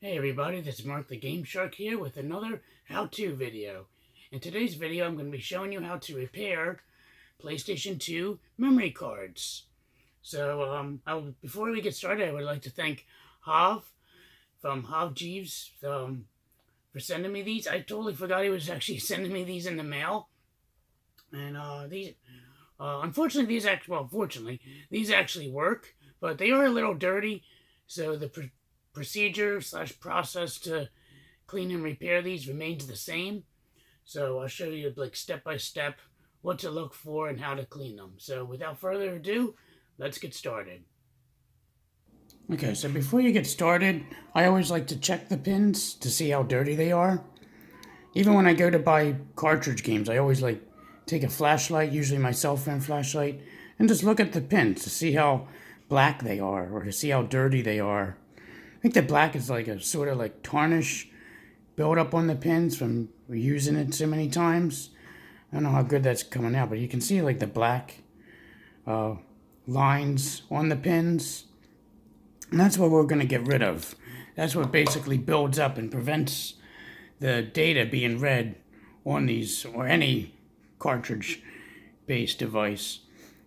Hey everybody, this is Mark the Game Shark here with another how-to video. In today's video, I'm going to be showing you how to repair PlayStation 2 memory cards. So, before we get started, I would like to thank Hav from Hav Jeeves for sending me these. I totally forgot he was actually sending me these in the mail. And unfortunately, fortunately, these actually work, but they are a little dirty, so the procedure / process to clean and repair these remains the same. So I'll show you like step by step what to look for and how to clean them. So without further ado, let's get started. Okay, so before you get started, I always like to check the pins to see how dirty they are. Even when I go to buy cartridge games, I always like take a flashlight, usually my cell phone flashlight, and just look at the pins to see how black they are or to see how dirty they are. I think the black is like a sort of like tarnish build up on the pins from using it so many times. I don't know how good that's coming out, but you can see like the black lines on the pins. And that's what we're going to get rid of. That's what basically builds up and prevents the data being read on these or any cartridge based device.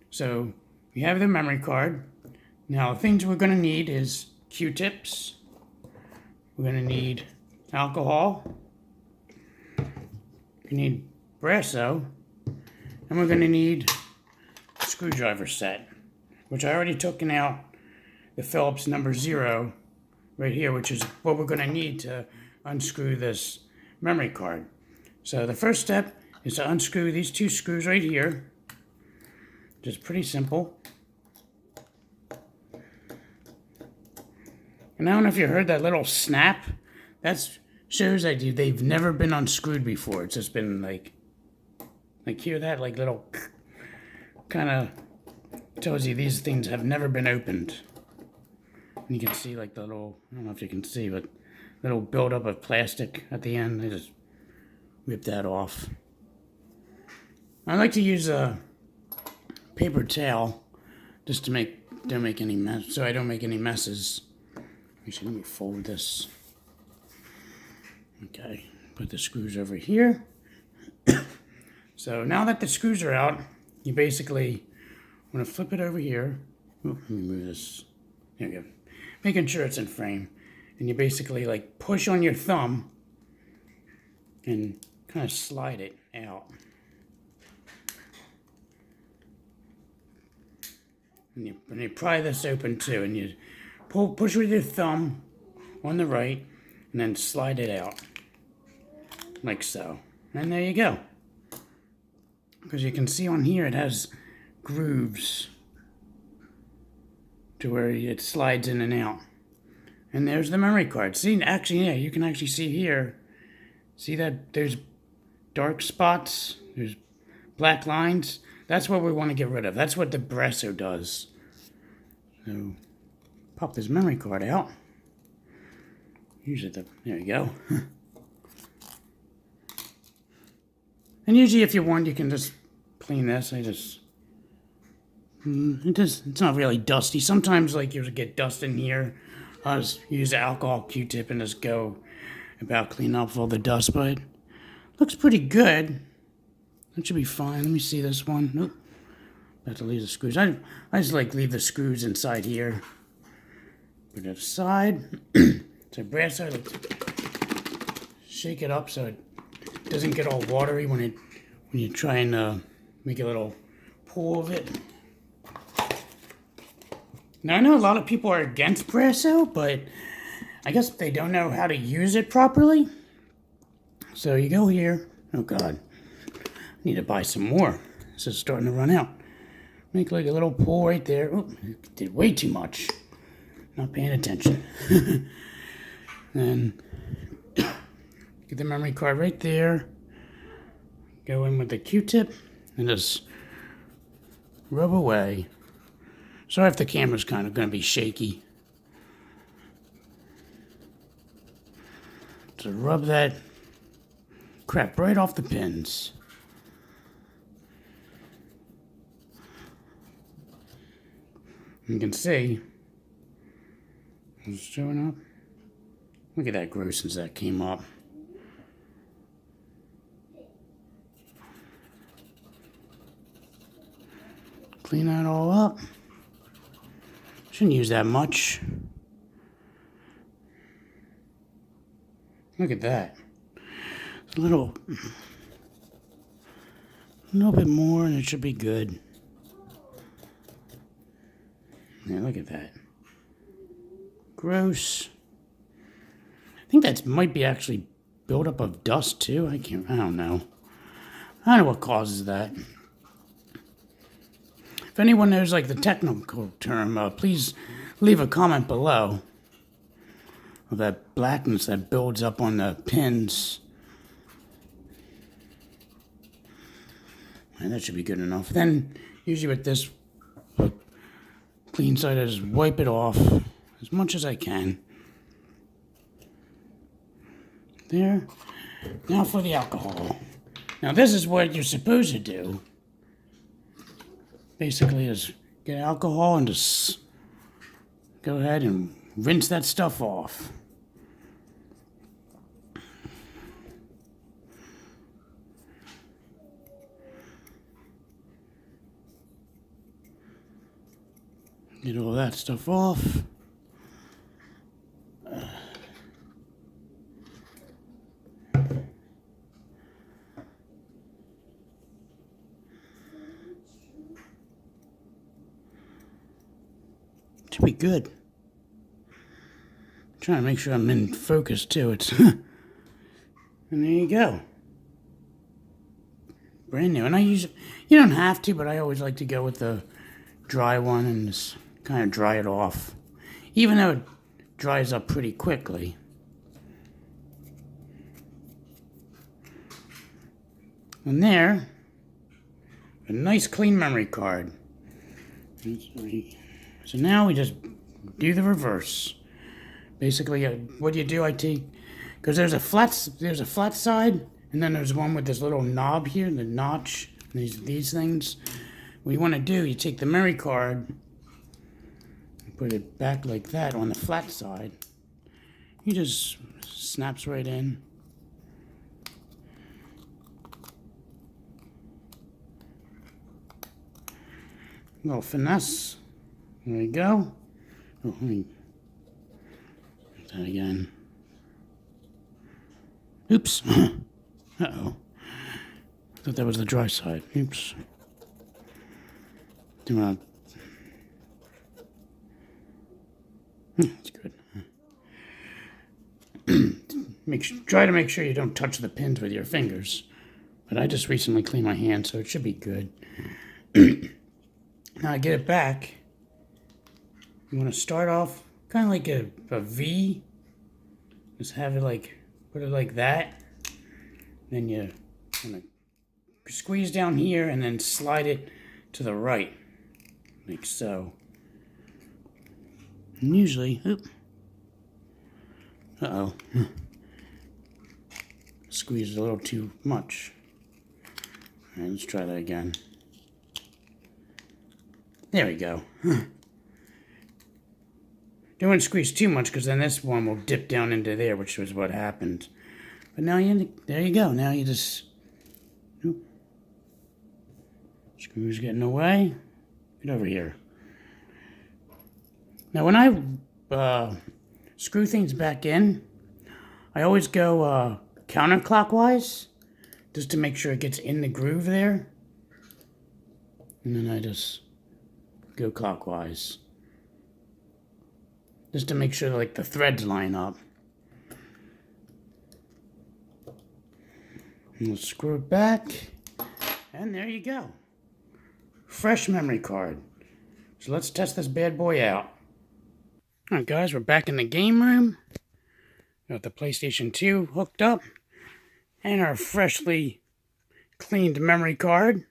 So we have the memory card. Now the things we're going to need is Q-tips. We're going to need alcohol. We need Brasso. And we're going to need a screwdriver set, which I already took out the Phillips number 0 right here, which is what we're going to need to unscrew this memory card. So the first step is to unscrew these two screws right here. Just pretty simple. And I don't know if you heard that little snap. That shows that they've never been unscrewed before. It's just been like hear that? Like little kind of tells you these things have never been opened. And you can see like the little, I don't know if you can see, but little buildup of plastic at the end. I just rip that off. I like to use a paper towel just to don't make any mess, so I don't make any messes. Actually, let me fold this. Okay, put the screws over here. So now that the screws are out, you basically want to flip it over here. Ooh, let me move this. There we go. Making sure it's in frame. And you basically like push on your thumb and kind of slide it out. And you pry this open too, and you push with your thumb on the right, and then slide it out, like so. And there you go. Because you can see on here it has grooves to where it slides in and out. And there's the memory card. See, actually, yeah, you can actually see here. See that there's dark spots, there's black lines. That's what we want to get rid of. That's what the Brasso does. So pop this memory card out. Usually there you go. And usually if you want, you can just clean this. It's not really dusty. Sometimes like you get dust in here. I'll just use the alcohol Q-tip and just go about cleaning up all the dust, but it looks pretty good. That should be fine. Let me see this one. Nope. Have to leave the screws. I just like leave the screws inside here. Put it aside. So Brasso, shake it up so it doesn't get all watery when you try and make a little pool of it. Now I know a lot of people are against Brasso, but I guess they don't know how to use it properly. So you go here. Oh God, I need to buy some more. This is starting to run out. Make like a little pool right there. Oh, did way too much. Not paying attention. Then get the memory card right there. Go in with the Q-tip and just rub away. Sorry if the camera's kind of going to be shaky. So rub that crap right off the pins. You can see it's showing up. Look at that grossness that came up. Clean that all up. Shouldn't use that much. Look at that. It's a little bit more and it should be good. Yeah, look at that. Gross. I think that might be actually buildup of dust too. I don't know. I don't know what causes that. If anyone knows like the technical term, please leave a comment below of that blackness that builds up on the pins. And that should be good enough. Then, usually with this clean side, I just wipe it off as much as I can. There. Now for the alcohol. Now this is what you're supposed to do. Basically is get alcohol and just go ahead and rinse that stuff off. Get all that stuff off. Should be good. I'm trying to make sure I'm in focus too. It's and there you go. Brand new. And I use, you don't have to, but I always like to go with the dry one and just kind of dry it off. Even though it dries up pretty quickly. And there, a nice clean memory card. So now we just do the reverse. Basically, what you do, I take, because there's a flat side, and then there's one with this little knob here, the notch, these things. What you want to do, you take the memory card, and put it back like that on the flat side. He just snaps right in. A little finesse. There we go. Oh, let me do that again. Oops. Uh-oh. I thought that was the dry side. Oops. Do that's good. Try to make sure you don't touch the pins with your fingers. But I just recently cleaned my hand, so it should be good. Now I get it back. You want to start off kind of like a V. Just have it like, put it like that. Then you want to squeeze down here and then slide it to the right. Like so. And usually, uh-oh. Squeezed a little too much. All right, let's try that again. There we go. Don't want to squeeze too much because then this one will dip down into there, which was what happened. But now there you go. Now you just... Screws getting away. Get over here. Now when I screw things back in, I always go counterclockwise just to make sure it gets in the groove there. And then I just go clockwise. Just to make sure like the threads line up. And we'll screw it back. And there you go. Fresh memory card. So let's test this bad boy out. Alright guys, we're back in the game room. Got the PlayStation 2 hooked up. And our freshly cleaned memory card.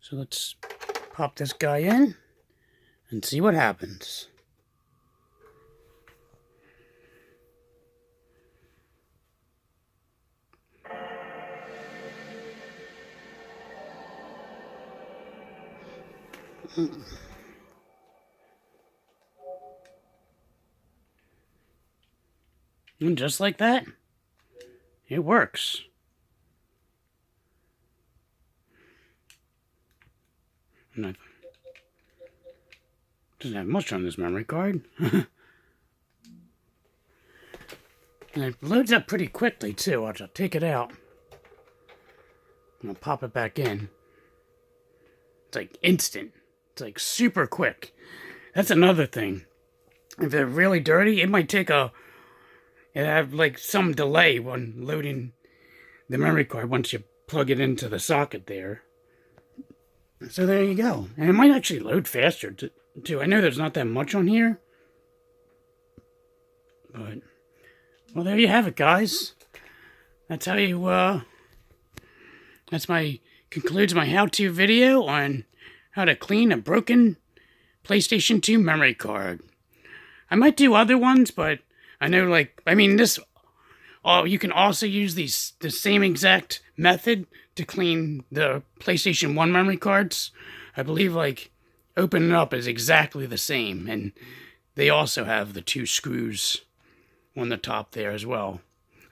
So let's pop this guy in and see what happens. And just like that, it works. And doesn't have much on this memory card. And it loads up pretty quickly too. Watch, I'll take it out. And I'll pop it back in. It's like instant. It's like super quick. That's another thing. If they're really dirty, it might take it have like some delay when loading the memory card once you plug it into the socket there. So there you go. And it might actually load faster too. I know there's not that much on here. But, well, there you have it, guys. That's how you, concludes my how-to video on how to clean a broken PlayStation 2 memory card. I might do other ones, but I know, you can also use the same exact method to clean the PlayStation 1 memory cards. I believe, opening up is exactly the same, and they also have the 2 screws on the top there as well.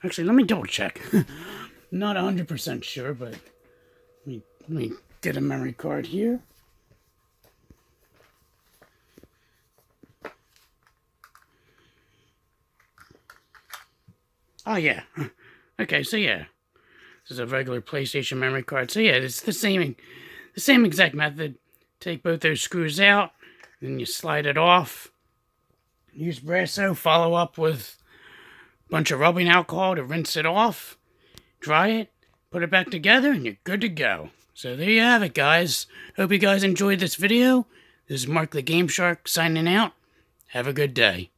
Actually, let me double check. Not 100% sure, but let me get a memory card here. Oh, yeah. Okay, so yeah. This is a regular PlayStation memory card. So yeah, it's the same exact method. Take both those screws out, then you slide it off. Use Brasso, follow up with a bunch of rubbing alcohol to rinse it off. Dry it, put it back together, and you're good to go. So there you have it, guys. Hope you guys enjoyed this video. This is Mark the Game Shark signing out. Have a good day.